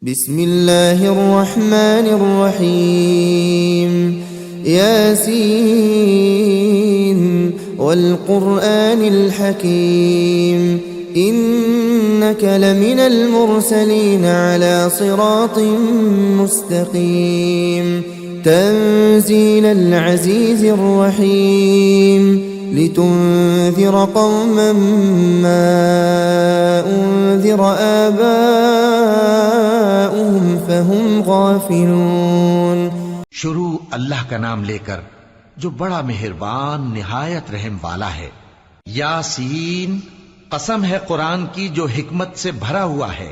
बिस्मिल्लाहिर रहमानिर रहीम। यासीन वल क़ुरआनिल हकीम। इन्नका लमिनल मुरसलीन अला सिरातिम मुस्तक़ीम। तंज़ीलल अज़ीज़िर रहीम। लितुन्ज़िर क़ौमन मा उन्ज़िर आबाउहुम फ़हुम गाफ़िलून। शुरू अल्लाह का नाम लेकर जो बड़ा मेहरबान निहायत रहम वाला है। यासीन, कसम है कुरान की जो हिकमत से भरा हुआ है।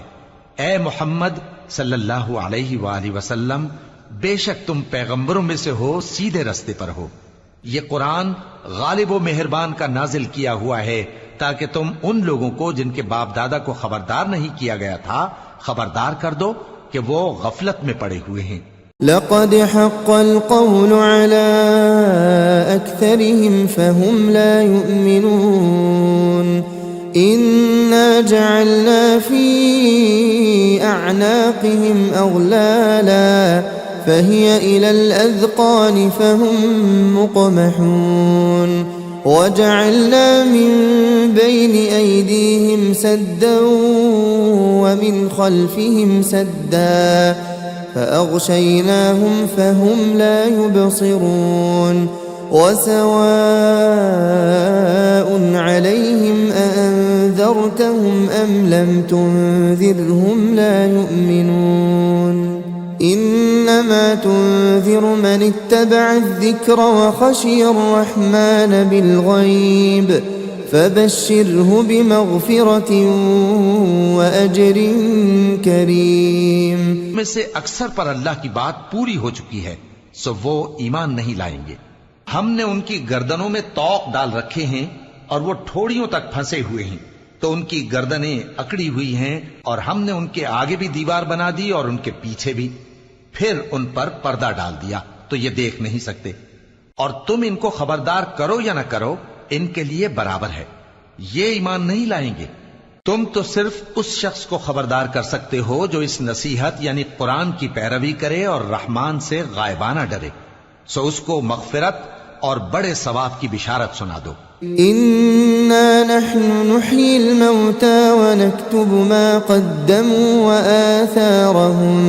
ए मोहम्मद सल्लल्लाहु अलैहि वसल्लम, बेशक तुम पैगंबरों में से हो, सीधे रस्ते पर हो। ये कुरान गालिब व मेहरबान का नाजिल किया हुआ है ताकि तुम उन लोगों को जिनके बाप दादा को खबरदार नहीं किया गया था खबरदार कर दो कि वो गफलत में पड़े हुए हैं। लक़द हक़्क़ल क़ौलु अला अक्सरिहिम फ़हुम ला युमिनून। इन्ना जअलना फ़ी अअनाक़िहिम अग़लाला फ़हिय इलल अज़क़ान फ़हुम मुक़महून। वजअलना मिन बैनि अयदीहिम सद्दन वमिन ख़ल्फ़िहिम सद्दा फ़अग़शयनाहुम फ़हुम ला युबसिरून। वसवाअन अलैहिम अअन्ज़रतहुम अम लम तुन्ज़िरहुम ला युमिनून। इन्नमा तुन्ज़िरु मन इत्तबअ अज़्ज़िक्र वख़शिय अर्रहमान बिलग़ैब फ़बश्शिरहु बिमग़फ़िरतिन वअज्रिन करीम। में से अक्सर पर अल्लाह की बात पूरी हो चुकी है, सो वो ईमान नहीं लाएंगे। हमने उनकी गर्दनों में तौक डाल रखे हैं और वो ठोड़ियों तक फंसे हुए हैं, तो उनकी गर्दनें अकड़ी हुई हैं। और हमने उनके आगे भी दीवार बना दी और उनके पीछे भी, फिर उन पर पर्दा डाल दिया तो ये देख नहीं सकते। और तुम इनको खबरदार करो या न करो, इनके लिए बराबर है, ये ईमान नहीं लाएंगे। तुम तो सिर्फ उस शख्स को खबरदार कर सकते हो जो इस नसीहत यानी कुरान की पैरवी करे और रहमान से गायबाना डरे, सो उसको मग़फ़िरत और बड़े सवाब की बिशारत सुना दो। इन्ना नहनु नुह्यिल मौता व नक्तुबु मा क़द्दमू व आथारहुम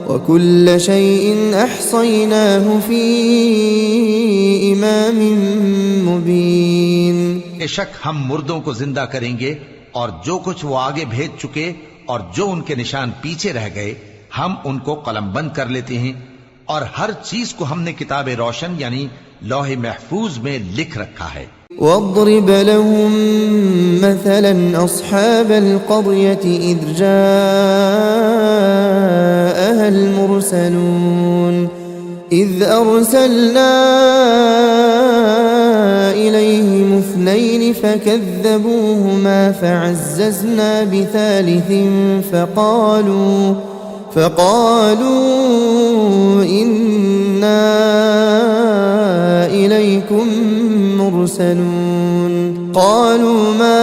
व कुल्ल शैइन अहसयनाहु फ़ी इमामिन मुबीन। बेशक हम मुर्दों को जिंदा करेंगे और जो कुछ वो आगे भेज चुके और जो उनके निशान पीछे रह गए हम उनको कलमबंद कर लेते हैं। और हर चीज को हमने किताब रोशन यानी लौहे महफूज में लिख रखा है। वद्रिब लहुम मसलन अस्हाबल क़र्यति इज़ जाअहल मुरसलून इज़ अरसलना इलैहिम इस्नैन फ़कज़्ज़बूहुमा फ़अज़्ज़ज़ना बिसालिसिन फ़क़ालू इन्ना इलैकुम मुरसलून। क़ालू मा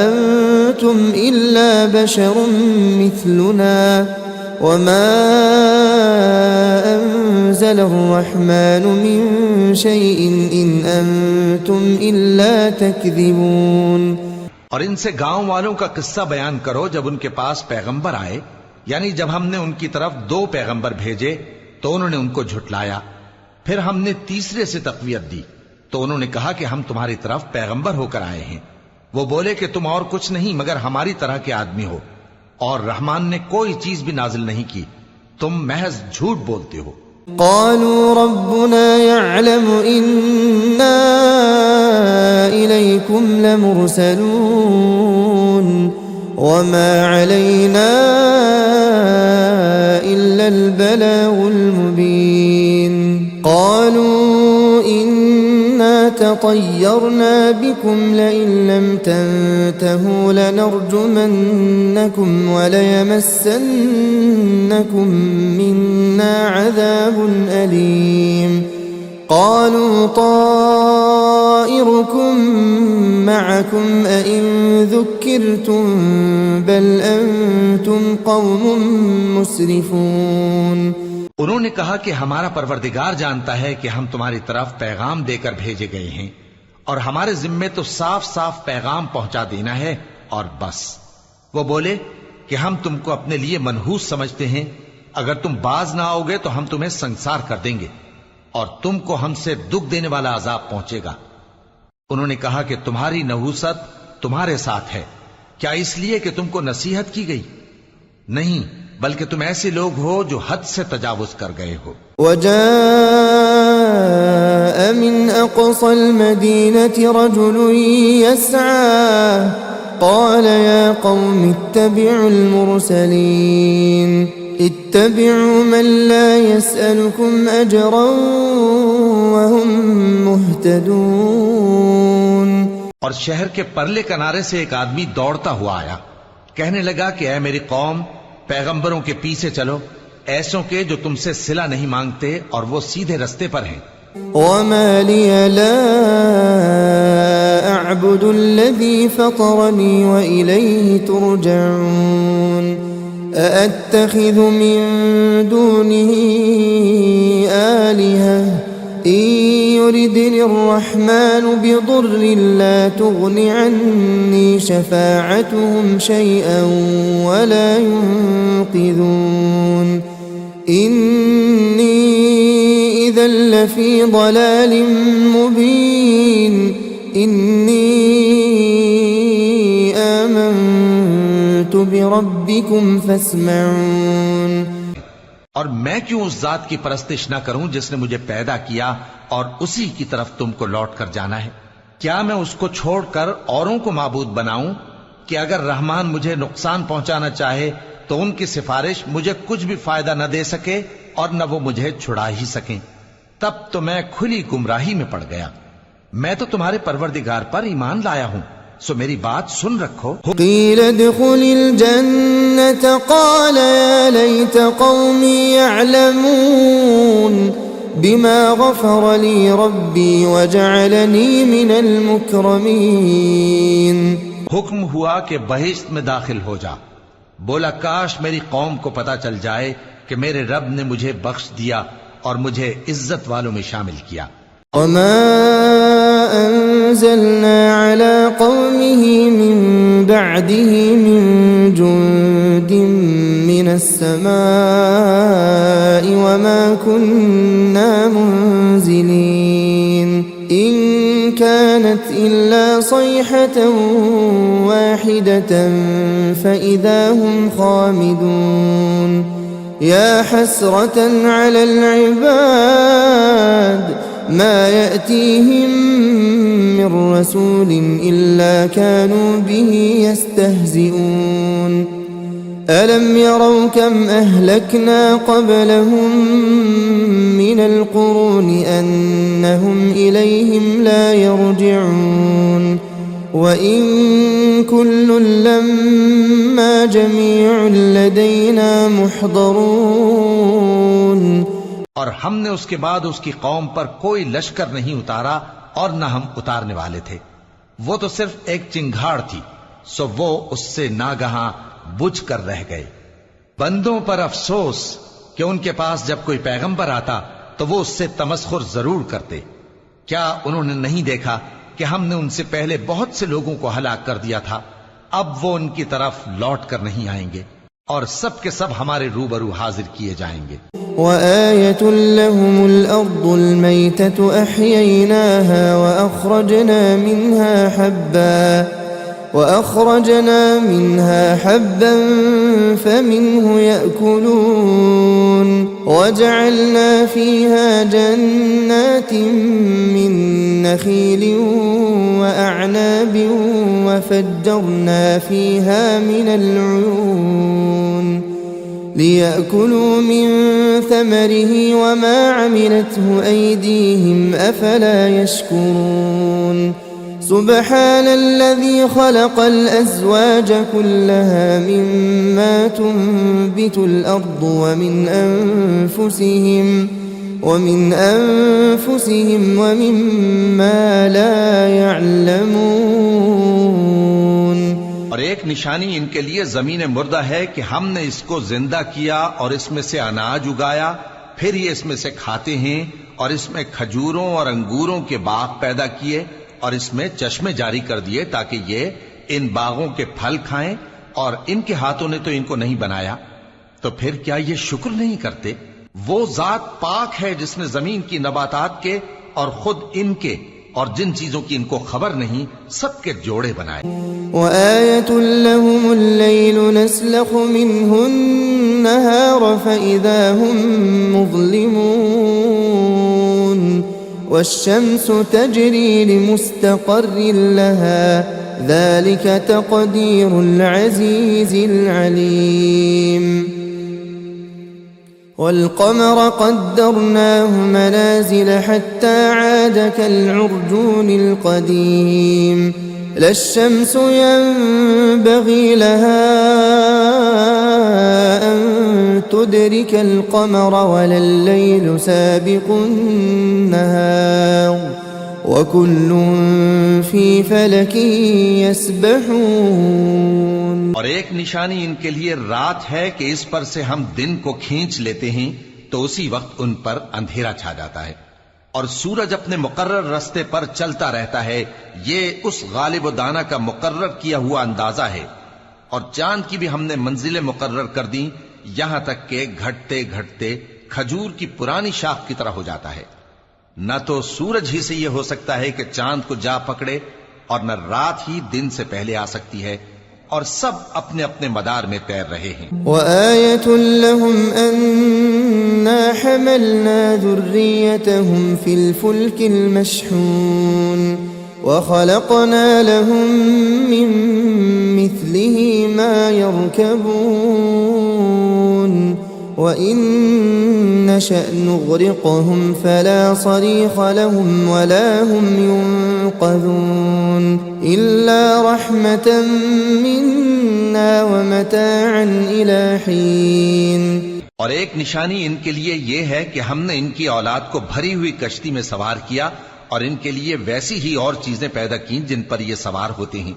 अंतुम इल्ला बशरुम मिस्लुना वमा अंज़ल अर्रहमानु मिन शैइन इन अंतुम इल्ला तकज़िबून। और इनसे गांव वालों का किस्सा बयान करो जब उनके पास पैगंबर आए, यानी जब हमने उनकी तरफ 2 पैगंबर भेजे तो उन्होंने उनको झुटलाया। फिर हमने तीसरे से तक़वियत दी तो उन्होंने कहा कि हम तुम्हारी तरफ पैगंबर होकर आए हैं। वो बोले कि तुम और कुछ नहीं मगर हमारी तरह के आदमी हो और रहमान ने कोई चीज भी नाजिल नहीं की, तुम महज झूठ बोलते हो। क़ालू रब्बुना यअलमु इन्ना इलैकुम लमुरसलून वमा अलैना इल्लल बलागुल मुबीन। क़ालू इन्ना ततय्यरना बिकुम लइन लम तंतहू लनरजुमन्नकुम वलयमस्सन्नकुम मिन्ना अज़ाबुन अलीम। क़ालू ताइरुकुम मअकुम अइन ज़ुक्किरतुम बल अंतुम क़ौमुम मुस्रिफून। उन्होंने कहा कि हमारा परवरदिगार जानता है कि हम तुम्हारी तरफ पैगाम देकर भेजे गए हैं और हमारे जिम्मे तो साफ साफ पैगाम पहुंचा देना है और बस। वो बोले कि हम तुमको अपने लिए मनहूस समझते हैं, अगर तुम बाज ना आओगे तो हम तुम्हें संसार कर देंगे और तुमको हमसे दुख देने वाला अजाब पहुंचेगा। उन्होंने कहा कि तुम्हारी नहूसत तुम्हारे साथ है, क्या इसलिए कि तुमको नसीहत की गई? नहीं, बल्कि तुम ऐसे लोग हो जो हद से तजावुज कर गए हो। वजाअ मिन अक़सल मदीनति रजुलुन यस्आ क़ाल या क़ौम इत्तबिउल मुरसलीन इत्तबिउ मन ला यसअलुकुम अजरन वहुम मुहतदून। और शहर के परले किनारे से एक आदमी दौड़ता हुआ आया, कहने लगा कि ऐ मेरी कौम, पैगंबरों के पीछे चलो, ऐसों के जो तुमसे सिला नहीं मांगते और वो सीधे रस्ते पर हैं। वमा लिय ला अअबुदु अल्लज़ी फ़तरनी व इलैहि तुरजऊन अअत्तख़िज़ु मिन दूनिही आलिहा इन युरिदनि अर्रहमानु बिदुर्रिन ला तुग़नि अन्नी शफ़ाअतुहुम शैअन वला युन्क़िज़ून इन्नी इज़न लफ़ी ضलालिन मुबीन इन्नी आमन्तु बिरब्बिकुम फ़स्मऊन। और मैं क्यों उस जात की परस्तिश न करूं जिसने मुझे पैदा किया और उसी की तरफ तुमको लौट कर जाना है? क्या मैं उसको छोड़कर औरों को माबूद बनाऊं कि अगर रहमान मुझे नुकसान पहुंचाना चाहे तो उनकी सिफारिश मुझे कुछ भी फायदा न दे सके और न वो मुझे छुड़ा ही सकें? तब तो मैं खुली गुमराही में पड़ गया। मैं तो तुम्हारे परवरदिगार पर ईमान लाया हूं, सो मेरी बात सुन रखो। क़ील उद्ख़ुलिल जन्नत क़ाल या लैत क़ौमी यअलमून बिमा ग़फ़र ली रब्बी वजअलनी मिनल मुकरमीन। हुक्म हुआ कि बहिश्त में दाखिल हो जा। बोला काश मेरी कौम को पता चल जाए कि मेरे रब ने मुझे बख्श दिया और मुझे इज्जत वालों में शामिल किया। वमा अंज़लना अला क़ौमिही मिन बअदिही मिन जुंदिन मिनस समाई वमा कुन्ना मुंज़िलीन इन कानत इल्ला सयहतन वाहिदतन फ़इज़ा हुम ख़ामिदून या हसरतन अलल इबाद मा यअतीहिम मिन रसूलिन इल्ला कानू बिही यस्तहज़िऊन अलम यरौ कम अहलकना क़ब्लहुम मिनल क़ुरूनि अन्नहुम इलैहिम ला यरजिऊन व इन कुल्लुन लम्मा जमीउन लदैना मुहज़रून। और हमने उसके बाद उसकी कौम पर कोई लश्कर नहीं उतारा और न हम उतारने वाले थे। वो तो सिर्फ एक चिंगाड़ थी, सो वो उससे नागहां बुझ कर रह गए। बंदों पर अफसोस कि उनके पास जब कोई पैगंबर आता तो वो उससे तमस्खुर जरूर करते। क्या उन्होंने नहीं देखा कि हमने उनसे पहले बहुत से लोगों को हलाक कर दिया था? अब वो उनकी तरफ लौट कर नहीं आएंगे और सब के सब हमारे रूबरू हाजिर किए जाएंगे। वआयतुन लहुमुल अर्दुल मैततु अह्यैनाहा वअखरजना मिन्हा हब्बन फमिन्हु यअकुलून वजअलना फीहा जन्नातिन मिन नखीलिन वअअनाबिन वफज्जरना फीहा मिनल उयून लियअकुलू मिन थमरिही वमा अमिलतहु अयदीहिम अफला यशकुरून सुब्हानल्लज़ी खलक़ल अज़वाज कुल्लहा मिम्मा तुंबितुल अर्दु व मिन अनफुसिहिम ومن أنفسهم ومما لا يعلمون। और एक निशानी इनके लिए जमीन मुर्दा है कि हमने इसको जिंदा किया और इसमें से अनाज उगाया, फिर ये इसमें से खाते हैं, और इसमें खजूरों और अंगूरों के बाग पैदा किए और इसमें चश्मे जारी कर दिए ताकि ये इन बागों के फल खाएं, और इनके हाथों ने तो इनको नहीं बनाया, तो फिर क्या ये शुक्र नहीं करते? वो जात पाक है जिसने जमीन की नबातात के और खुद इनके और जिन चीजों की इनको खबर नहीं सबके जोड़े बनाए। वआयतुल लहुमुल लैलु नस्लखु मिन्हु अन्नहार फइज़ा हुम मुज़लिमून वश्शम्सु तजरी लिमुस्तक़र्रिन लहा ज़ालिक तक़दीरुल अज़ीज़िल अलीम। والقمر قدرناه منازل حتى عاد كالعرجون القديم لا الشمس ينبغي لها أن تدرك القمر ولا الليل سابق النهار وكل في فلك يسبحون। और एक निशानी इनके लिए रात है कि इस पर से हम दिन को खींच लेते हैं तो उसी वक्त उन पर अंधेरा छा जाता है, और सूरज अपने मुकर्रर रास्ते पर चलता रहता है। ये उस गालिब व दाना का मुकर्रर किया हुआ अंदाजा है। और चांद की भी हमने मंजिलें मुकर्रर कर दी, यहां तक के घटते घटते खजूर की पुरानी शाख की तरह हो जाता है। न तो सूरज ही से यह हो सकता है कि चांद को जा पकड़े, और न रात ही दिन से पहले आ सकती है, और सब अपने अपने मदार में तैर रहे हैं। वआयतुल लहुम अन्ना हमलना ज़ुर्रियतहुम फिल फुल्किल मशहून वखलक़ना लहुम मिन मिस्लिही मा यरकबून वइन नशअ नुग़रिक़हुम फला सरीख़ लहुम वला हुम युन्क़ज़ून इल्ला रहमतन मिन्ना वमताअन इला हीन। और एक निशानी इनके लिए ये है कि हमने इनकी औलाद को भरी हुई कश्ती में सवार किया और इनके लिए वैसी ही और चीजें पैदा की जिन पर ये सवार होते हैं,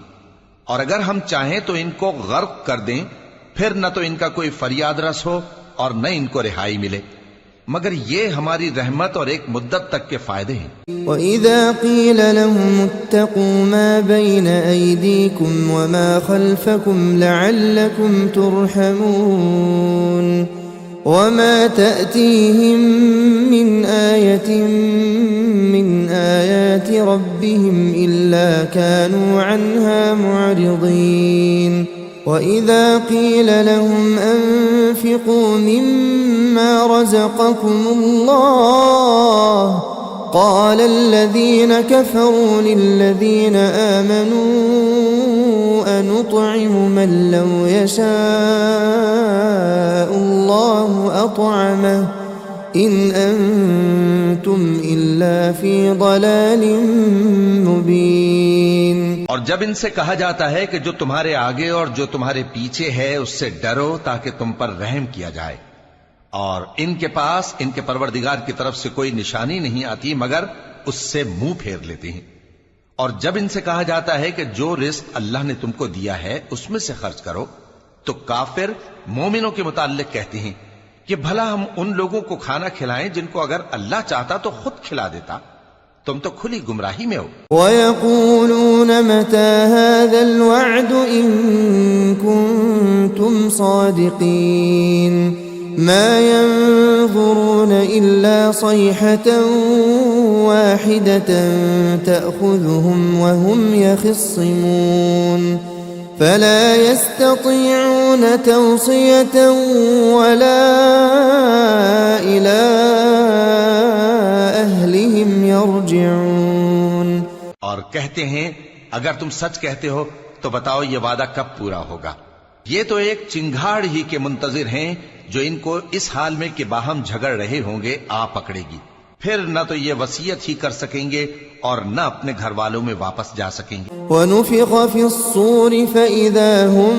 और अगर हम चाहें तो इनको गर्क कर दें, फिर न तो इनका कोई फरियाद रस हो और न इनको रिहाई मिले, मगर ये हमारी रहमत और एक मुद्दत तक के फायदे हैं। वइज़ा क़ील लहुम इत्तक़ू मा बैन अयदीकुम वमा खल्फकुम लअल्लकुम तुरहमून वमा तअतीहिम मिन आयतिन मिन आयाति रब्बिहिम इल्ला कानू अन्हा मुअरिदीन। वइज़ा क़ील लहुम अन्फ़िक़ू मिम्मा रज़क़कुमुल्लाह क़ाल الذين كفروا للذين آمنوا أنطعم من لو يشاء الله أطعمه إن أنتم إلا في ضلال मुबीन। और जब इनसे कहा जाता है कि जो तुम्हारे आगे और जो तुम्हारे पीछे है उससे डरो ताकि तुम पर रहम किया जाए, और इनके पास इनके परवरदिगार की तरफ से कोई निशानी नहीं आती मगर उससे मुंह फेर लेते हैं। और जब इनसे कहा जाता है कि जो रिस्क अल्लाह ने तुमको दिया है उसमें से खर्च करो, तो काफिर मोमिनों के मुताल्लिक कहते हैं कि भला हम उन लोगों को खाना खिलाएं जिनको अगर अल्लाह चाहता तो खुद खिला देता, तुम तो खुली गुमराही में हो। वयक़ूलून मता हाज़ल वअद इन कुन्तुम सादिक़ीन मा यंज़ुरून इल्ला सयहतन वाहिदतन तअख़ुज़ुहुम वहुम यख़िस्सिमून फला यस्ततीऊन तवसियतन वला इला अहलिहिम यरजिऊन। और कहते हैं अगर तुम सच कहते हो तो बताओ ये वादा कब पूरा होगा। ये तो एक चिंगाड़ ही के मुंतजिर हैं जो इनको इस हाल में कि बाहम झगड़ रहे होंगे आ पकड़ेगी, फिर न तो ये वसीयत ही कर सकेंगे और न अपने घर वालों में वापस जा सकेंगे। वनुफ़िख़ फ़िस्सूर फ़इज़ा हुम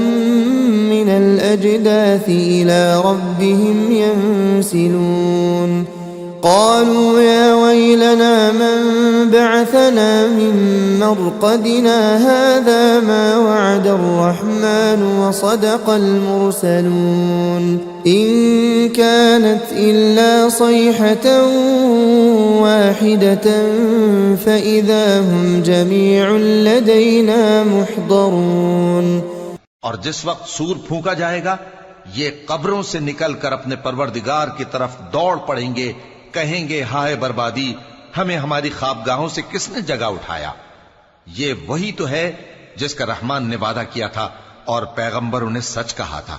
मिनल अजदाथि इला रब्बिहिम यंसिलून قالوا يا ويلنا من بعثنا من مرقدنا هذا ما وعد الرحمن وصدق المرسلون إن كانت إلا صيحة واحدة فإذا هم جميع لدينا محضرون। और जिस वक्त सूर फूंका जाएगा ये कब्रों से निकलकर अपने परवरदिगार की तरफ दौड़ पड़ेंगे, कहेंगे हाय बर्बादी, हमें हमारी ख्वाबगाहों से किसने जगा उठाया। ये वही तो है जिसका रहमान ने वादा किया था और पैगंबरों ने सच कहा था।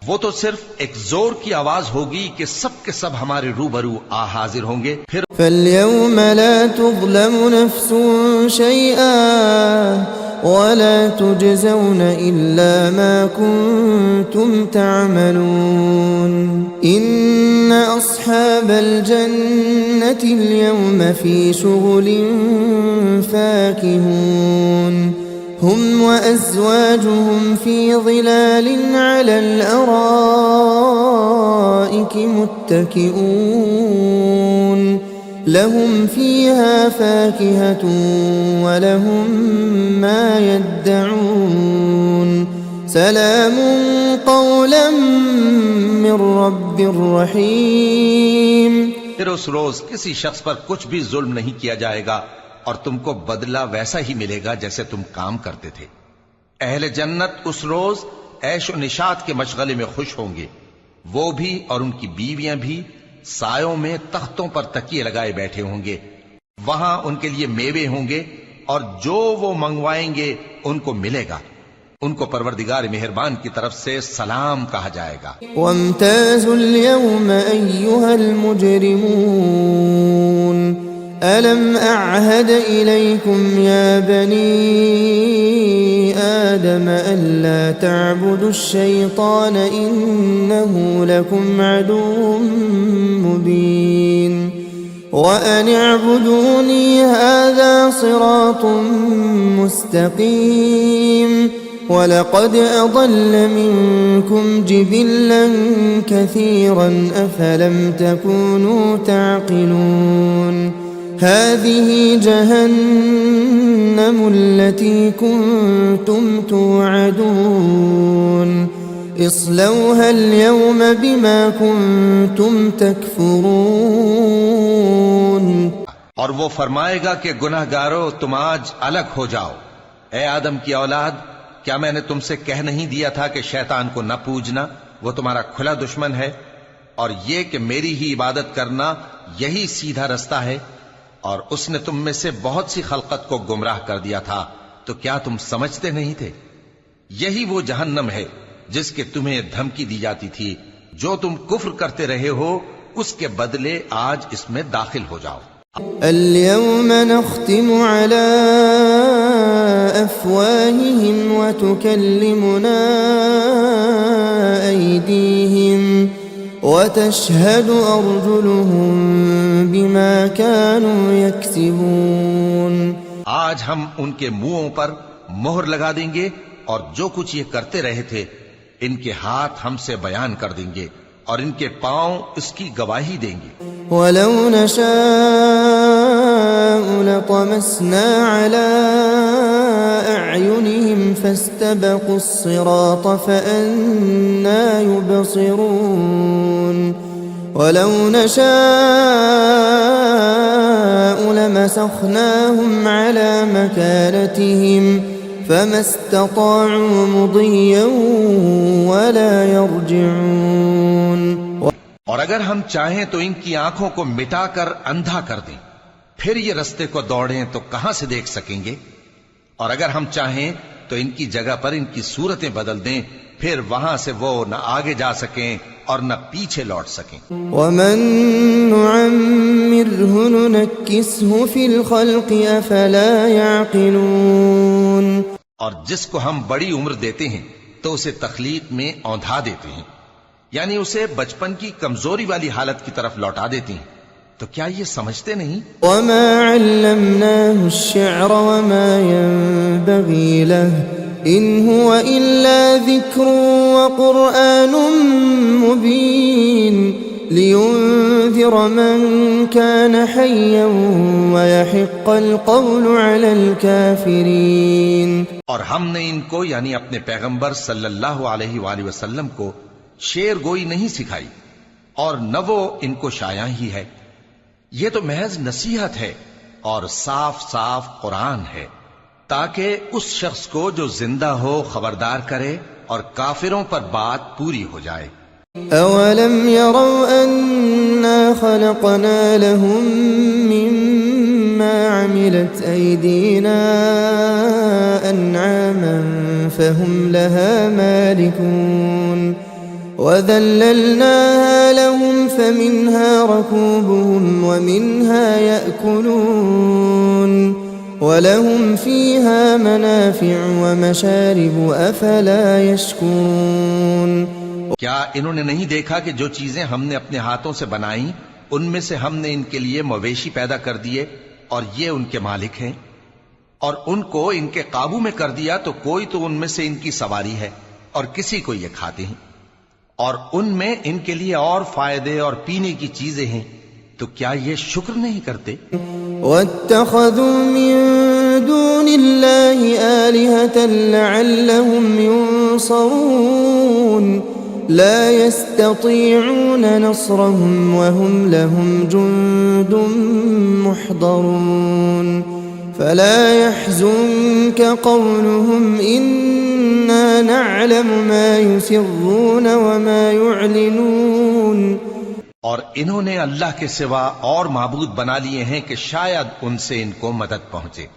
वो तो सिर्फ एक जोर की आवाज होगी कि सब के सब हमारे रूबरू आ हाजिर होंगे। फिर फल्यौम ला तुज़लमु नफ्सुन शैआ वला तुजज़ौन इल्ला मा कुन्तुम तअमलून इन्न अस्हाबल जन्नति अल-यौम फी शुग़ुलिन फाकिहून हुम व अज़वाजुहुम फी ज़िलालिन अलल अराइकि मुत्तकिऊन लहुम फीहा फाकिहतुन व लहुम मा यद्दऊन सलामुन क़ौलन मिर रब्बिर रहीम। फिर उस रोज किसी शख्स पर कुछ भी जुल्म नहीं किया जाएगा और तुमको बदला वैसा ही मिलेगा जैसे तुम काम करते थे। अहले जन्नत उस रोज ऐशो निशात के मशगले में खुश होंगे, वो भी और उनकी बीवियां भी सायों में तख्तों पर तकिए लगाए बैठे होंगे। वहां उनके लिए मेवे होंगे और जो वो मंगवाएंगे उनको मिलेगा। उनको परवरदिगार मेहरबान की तरफ से सलाम कहा जाएगा। वम्ताज़ुल यौम अय्युहल मुजरिमून अलम अअहद इलैकुम या बनी आदम अल्ला तअबुदुश शैतान इन्नहु लकुम अदुव्वुम मुबीन व अन अअबुदूनी हाज़ा सिरातुम मुस्तक़ीम वलक़द अضل मिनकुम जिबिल्लन कसीरन अफलम तकूनू तअक़िलून हाज़िही जहन्नम अल्लती कुन्तुम तुअदून इस्लौहा अल-यौम बिमा कुन्तुम तकफुरून। और वो फरमाएगा कि गुनहगारों तुम आज अलग हो जाओ। ए आदम की औलाद, क्या मैंने तुमसे कह नहीं दिया था कि शैतान को न पूजना, वो तुम्हारा खुला दुश्मन है, और ये कि मेरी ही इबादत करना यही सीधा रास्ता है। और उसने तुम में से बहुत सी खलकत को गुमराह कर दिया था, तो क्या तुम समझते नहीं थे? यही वो जहन्नम है जिसके तुम्हें धमकी दी जाती थी। जो तुम कुफ्र करते रहे हो उसके बदले आज इसमें दाखिल हो जाओ। अल-यौम नख्तिमु अला अफ़वाहिहिम व तुकल्लिमुना अयदीहिम व तशहदु अर्जुलुहुम बिमा कानू यक्सिबून। आज हम उनके मुंहों पर मोहर लगा देंगे और जो कुछ ये करते रहे थे इनके हाथ हमसे बयान कर देंगे और इनके पांव इसकी गवाही देंगे। वलौ नशाअ लतमस्ना अला अअयुनिहिम फस्तबक़ुस-सिरात फअन्ना युबसिरून वलौ नशाअ लमसख़नाहुम अला मकानतिहिम फमस्तताअू मुदिय्यन वला यरजिऊन। और अगर हम चाहें तो इनकी आंखों को मिटाकर अंधा कर दें, फिर ये रास्ते को दौड़ें तो कहां से देख सकेंगे। और अगर हम चाहें तो इनकी जगह पर इनकी सूरतें बदल दें, फिर वहां से वो न आगे जा सकें और न पीछे लौट सकें। वमन नुअम्मिरहु नुनक्किसहु फिल खल्क़ि अफला याक़िलून। और जिसको हम बड़ी उम्र देते हैं तो उसे तखलीक में औंधा देते हैं, यानी उसे बचपन की कमजोरी वाली हालत की तरफ लौटा देते हैं। तो क्या ये समझते नहीं? वमा अल्लमनाहु अश-शि'र वमा यंबग़ी लहु इन हुवा इल्ला ज़िक्रुन व क़ुरआनुन मुबीन लियुन्ज़िर लियुनज़िर मन कान हय्यन व यहिक़्क़ल क़ौलु अलल काफ़िरीन। और हमने इनको यानी अपने पैगंबर सल्लल्लाहु अलैहि वसल्लम को शेर गोई नहीं सिखाई और न वो इनको शाया ही है। ये तो महज नसीहत है और साफ साफ कुरान है, ताकि उस शख्स को जो जिंदा हो खबरदार करे और काफिरों पर बात पूरी हो जाए। अवलम यरौ अन्ना खलक़ना लहुम मिम्मा अमिलत ऐदीना अन्आमन फहुम लहा मालिकून वज़ल्ललनाहा लहुम फमिन्हा रकूबुहुम वमिन्हा यअकुलून वलहुम फ़ीहा मनाफ़िअ वमशारिब अफ़ला यशकुरून। क्या इन्होंने नहीं देखा कि जो चीजें हमने अपने हाथों से बनाई उनमें से हमने इनके लिए मवेशी पैदा कर दिए और ये उनके मालिक हैं, और उनको इनके काबू में कर दिया तो कोई तो उनमें से इनकी सवारी है और किसी को ये खाते हैं, और उनमें इनके लिए और फायदे और पीने की चीजें हैं, तो क्या ये शुक्र नहीं करते? वत्तख़ज़ू मिन दूनिल्लाहि आलिहतन लअल्लहुम युनसरून ला यस्ततीऊन नस्रहुम वहुम लहुम जुंदुम मुहदरून फला यहज़ुनक क़ौलुहुम इन्ना नअलमु मा युसिर्रून वमा युअलिनून। और इन्होंने अल्लाह के सिवा और माबूद बना लिए हैं कि शायद उनसे इनको मदद पहुंचे,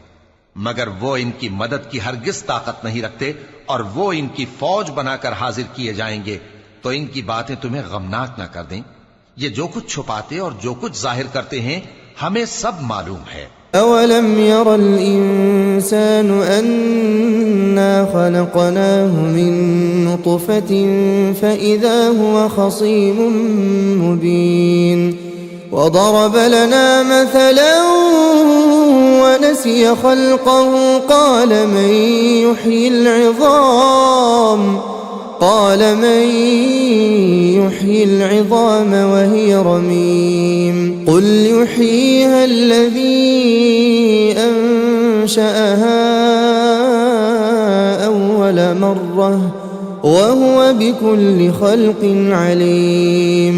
मगर वो इनकी मदद की हरगिज ताकत नहीं रखते, और वो इनकी फौज बनाकर हाजिर किए जाएंगे, तो इनकी बातें तुम्हें गमनाक न कर दें। ये जो कुछ छुपाते और जो कुछ जाहिर करते हैं हमें सब मालूम है। अवलम यरल इंसानु अन्ना खलक़नाहु मिन नुतफ़तिन फ़इज़ा हुवा ख़सीमुम मुबीन वदरब लना मसलन वनसिय ख़ल्क़हु क़ाल मन युह्यिल इज़ाम वहिय रमीम क़ुल युह्यीहा अल्लज़ी अंशअहा अव्वल मर्रह वहुव बिकुल्लि ख़ल्क़िन अलीम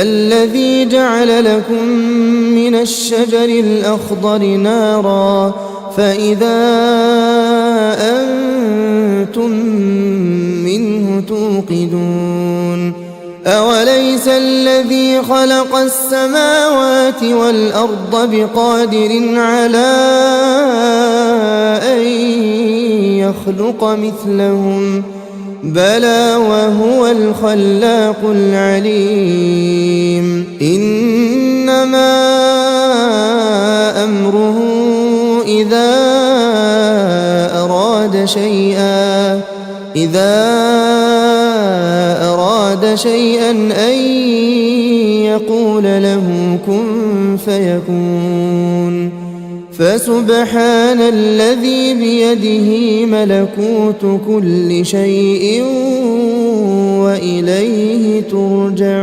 अल्लज़ी जअल लकुम मिनश्शजरिल अख़ज़रि नारा फ़इज़ा अंतुम मिन्हु तूक़िदून अवलैस अल्लज़ी ख़लक़स समावाति वल अर्ज़ बिक़ादिरिन अला अन यख़्लुक़ मिस्लहुम बला वहुवल ख़ल्लाक़ुल अलीम इन्नमा अम्रुहु इज़ा अराद शैअन अन यक़ूल लहू कुन फ़यकून फ़सुब्हानल्लज़ी बियदिही मलकूतु कुल्लि शैइन व इलैहि तुरजऊन।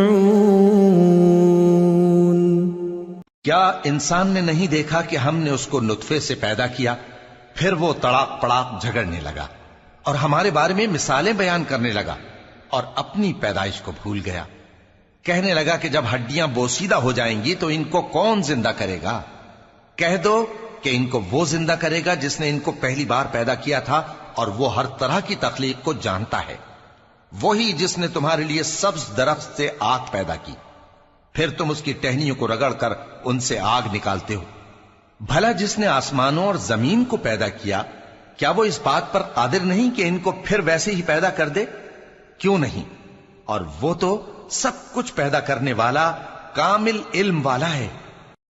क्या इंसान ने नहीं देखा कि हमने उसको नुत्फे से पैदा किया, फिर वो तड़ाक पड़ाक झगड़ने लगा और हमारे बारे में मिसालें बयान करने लगा और अपनी पैदाइश को भूल गया। कहने लगा कि जब हड्डियां बोसीदा हो जाएंगी तो इनको कौन जिंदा करेगा? कह दो कि इनको वो जिंदा करेगा जिसने इनको पहली बार पैदा किया था, और वो हर तरह की तख्लीक को जानता है। वही जिसने तुम्हारे लिए सब्ज दरख्त से आग पैदा की, फिर तुम उसकी टहनियों को रगड़कर उनसे आग निकालते हो। भला जिसने आसमानों और जमीन को पैदा किया, क्या वो इस बात पर कादिर नहीं कि इनको फिर वैसे ही पैदा कर दे? क्यों नहीं? और वो तो सब कुछ पैदा करने वाला, कामिल इल्म वाला है।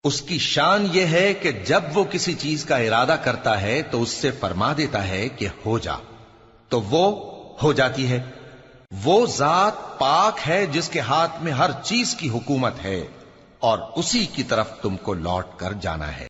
उसकी शान यह है कि जब वो किसी चीज का इरादा करता है तो उससे फरमा देता है कि हो जा, तो वो हो जाती है। वो जात पाक है जिसके हाथ में हर चीज की हुकूमत है, और उसी की तरफ तुमको लौट कर जाना है।